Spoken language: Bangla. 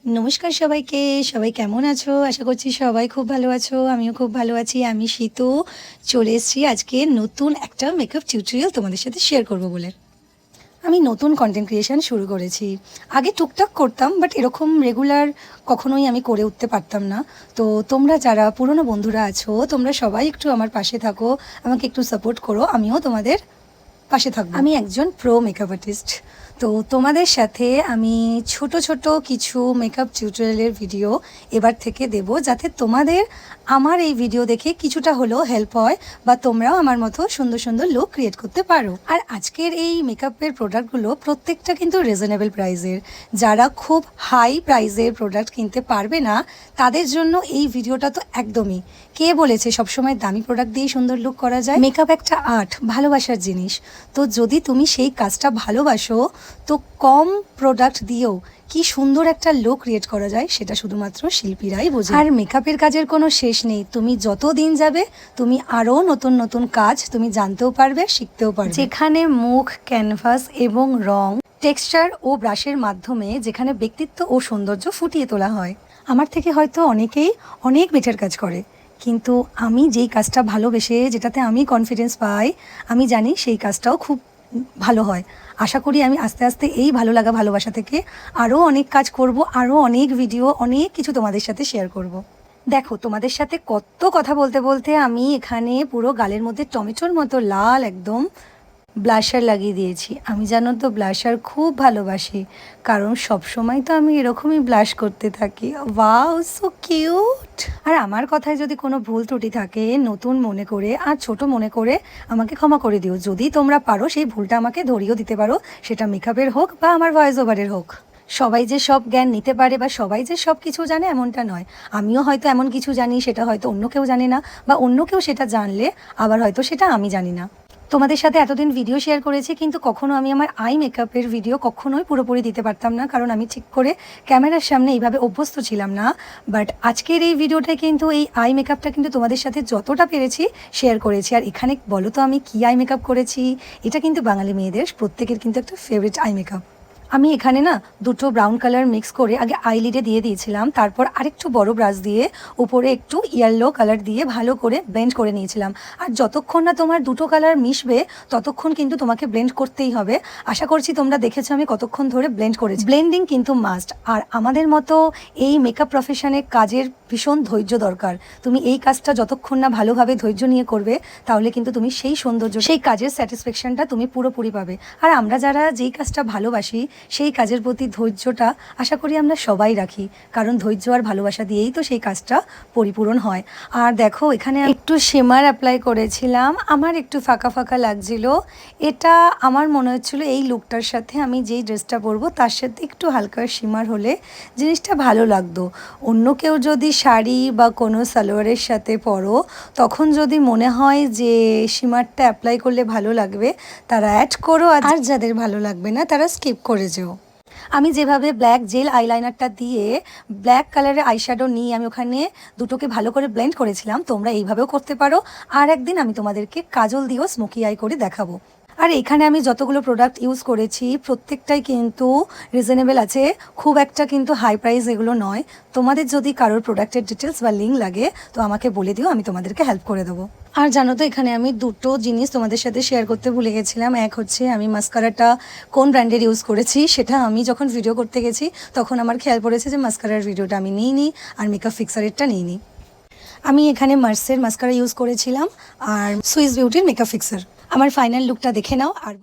নমস্কার সবাইকে। সবাই কেমন আছো? আশা করছি সবাই খুব ভালো আছো। আমিও খুব ভালো আছি। আমি শীতু চলে এসেছি আজকে নতুন একটা মেকআপ টিউটোরিয়াল তোমাদের সাথে শেয়ার করব বলে। আমি নতুন কন্টেন্ট ক্রিয়েশন শুরু করেছি। আগে টুকটাক করতাম, বাট এরকম রেগুলার কখনোই আমি করে উঠতে পারতাম না। তো তোমরা যারা পুরনো বন্ধুরা আছো, তোমরা সবাই একটু আমার পাশে থাকো, আমাকে একটু সাপোর্ট করো, আমিও তোমাদের পাশে থাকবো। আমি একজন প্রো মেকআপ আর্টিস্ট। তো তোমাদের সাথে আমি ছোট ছোট কিছু মেকআপ টিউটোরিয়ালের ভিডিও এবার থেকে দেব, যাতে তোমাদের আমার এই ভিডিও দেখে কিছুটা হলেও হেল্প হয় বা তোমরাও আমার মতো সুন্দর সুন্দর লুক ক্রিয়েট করতে পারো। আর আজকের এই মেকআপের প্রোডাক্টগুলো প্রত্যেকটা কিন্তু রিজনেবল প্রাইসের। যারা খুব হাই প্রাইসের প্রোডাক্ট কিনতে পারবে না, তাদের জন্য এই ভিডিওটা তো একদমই। কে বলেছে সবসময় দামি প্রোডাক্ট দিয়ে সুন্দর লুক করা যায়? মেকআপ একটা আর্ট, ভালোবাসার জিনিস। তো যদি তুমি সেই কাজটা ভালোবাসো, তো কম প্রোডাক্ট দিয়েও কি সুন্দর একটা লুক ক্রিয়েট করা যায় সেটা শুধুমাত্র শিল্পীরাই বোঝে। আর মেকআপের কাজের কোনো শেষ নেই। তুমি যত দিন যাবে, তুমি আরও নতুন নতুন কাজ তুমি জানতেও পারবে, শিখতেও পারবে। যেখানে মুখ, ক্যানভাস এবং রং, টেক্সচার ও ব্রাশের মাধ্যমে যেখানে ব্যক্তিত্ব ও সৌন্দর্য ফুটিয়ে তোলা হয়। আমার থেকে হয়তো অনেকেই অনেক বেটার কাজ করে, কিন্তু আমি যেই কাজটা ভালোবেসে, যেটাতে আমি কনফিডেন্স পাই, আমি জানি সেই কাজটাও খুব ভালো হয়। আশা করি আমি আস্তে আস্তে এই ভালো লাগা, ভালোবাসা থেকে আরও অনেক কাজ করব, আরও অনেক ভিডিও, অনেক কিছু তোমাদের সাথে শেয়ার করব। দেখো, তোমাদের সাথে কত কথা বলতে বলতে আমি এখানে পুরো গালের মধ্যে টমেটোর মতো লাল একদম ব্লাশার লাগিয়ে দিয়েছি। আমি জানো তো ব্লাশার খুব ভালোবাসি, কারণ সবসময় তো আমি এরকমই ব্লাশ করতে থাকি। Wow, so cute. আর আমার কথায় যদি কোনো ভুল ত্রুটি থাকে, নতুন মনে করে আর ছোট মনে করে আমাকে ক্ষমা করে দিও। যদি তোমরা পারো সেই ভুলটা আমাকে ধরিয়েও দিতে পারো, সেটা মেকআপের হোক বা আমার ভয়েস ওভারের হোক। সবাই যে সব জ্ঞান নিতে পারে বা সবাই যে সব কিছু জানে এমনটা নয়। আমিও হয়তো এমন কিছু জানি, সেটা হয়তো অন্য কেউ জানে না, বা অন্য কেউ সেটা জানলে আবার হয়তো সেটা আমি জানি না। তোমাদের সাথে এতদিন ভিডিও শেয়ার করেছি, কিন্তু কখনো আমি আমার আই মেকআপের ভিডিও কখনোই পুরোপুরি দিতে পারতাম না, কারণ আমি ঠিক করে ক্যামেরার সামনে এইভাবে অভ্যস্ত ছিলাম না। বাট আজকের এই ভিডিওটা কিন্তু, এই আই মেকআপটা কিন্তু তোমাদের সাথে যতটা পেরেছি শেয়ার করেছি। আর এখানে বলো তো আমি কী আই মেকআপ করেছি? এটা কিন্তু বাঙালি মেয়েদের প্রত্যেকের কিন্তু একটা ফেভারিট আই মেকআপ। আমি এখানে না দুটো ব্রাউন কালার মিক্স করে আগে আইলিডে দিয়ে দিয়েছিলাম, তারপর আরেকটু বড় ব্রাশ দিয়ে উপরে একটু ইয়েলো কালার দিয়ে ভালো করে ব্লেন্ড করে নিয়েছিলাম। আর যতক্ষণ না তোমার দুটো কালার মিশবে, ততক্ষণ কিন্তু তোমাকে ব্লেন্ড করতেই হবে। আশা করছি তোমরা দেখেছো আমি কতক্ষণ ধরে ব্লেন্ড করেছি। ব্লেন্ডিং কিন্তু মাস্ট। আর আমাদের মতো এই মেকআপ প্রফেশনে কাজের ভীষণ ধৈর্য দরকার। তুমি এই কাজটা যতক্ষণ না ভালোভাবে ধৈর্য নিয়ে করবে, তাহলে কিন্তু তুমি সেই সৌন্দর্য, সেই কাজের স্যাটিসফ্যাকশনটা তুমি পুরোপুরি পাবে। আর আমরা যারা যেই কাজটা ভালোবাসি, সেই কাজের প্রতি ধৈর্যটা আশা করি আমরা সবাই রাখি, কারণ ধৈর্য আর ভালোবাসা দিয়েই তো সেই কাজটা পরিপূরণ হয়। আর দেখো, এখানে একটু শিমার অ্যাপ্লাই করেছিলাম, আমার একটু ফাঁকা ফাঁকা লাগছিল। এটা আমার মনে হচ্ছিল এই লুকটার সাথে আমি যেই ড্রেসটা পরবো তার সাথে একটু হালকা শিমার হলে জিনিসটা ভালো লাগতো। অন্য কেউ যদি শাড়ি বা কোনো সালোয়ারের সাথে পরো, তখন যদি মনে হয় যে শিমারটা অ্যাপ্লাই করলে ভালো লাগবে, তারা অ্যাড করো, আর যাদের ভালো লাগবে না তারা স্কিপ করে যেও। আমি যেভাবে ব্ল্যাক জেল আইলাইনারটা দিয়ে ব্ল্যাক কালারের আইশ্যাডো নিয়ে আমি ওখানে দুটোকে ভালো করে ব্লেন্ড করেছিলাম, তোমরা এইভাবেও করতে পারো। আর একদিন আমি তোমাদেরকে কাজল দিয়েও স্মোকি আই করে দেখাবো। আর এখানে আমি যতগুলো প্রোডাক্ট ইউজ করেছি প্রত্যেকটাই কিন্তু রিজনেবল আছে, খুব একটা কিন্তু হাই প্রাইস এগুলো নয়। তোমাদের যদি কারোর প্রোডাক্টের ডিটেলস বা লিঙ্ক লাগে তো আমাকে বলে দিও, আমি তোমাদেরকে হেল্প করে দেবো। আর জানো তো, এখানে আমি দুটো জিনিস তোমাদের সাথে শেয়ার করতে ভুলে গেছিলাম। এক হচ্ছে আমি মাস্কারাটা কোন ব্র্যান্ডের ইউজ করেছি, সেটা আমি যখন ভিডিও করতে গেছি তখন আমার খেয়াল পড়েছে যে মাস্কারার ভিডিওটা আমি নিইনি আর মেকআপ ফিক্সারেরটা নিইনি। আমি এখানে মার্সের মাস্কারা ইউজ করেছিলাম আর সুইস বিউটির মেকআপ ফিক্সার। আমার ফাইনাল লুকটা দেখে নাও। আর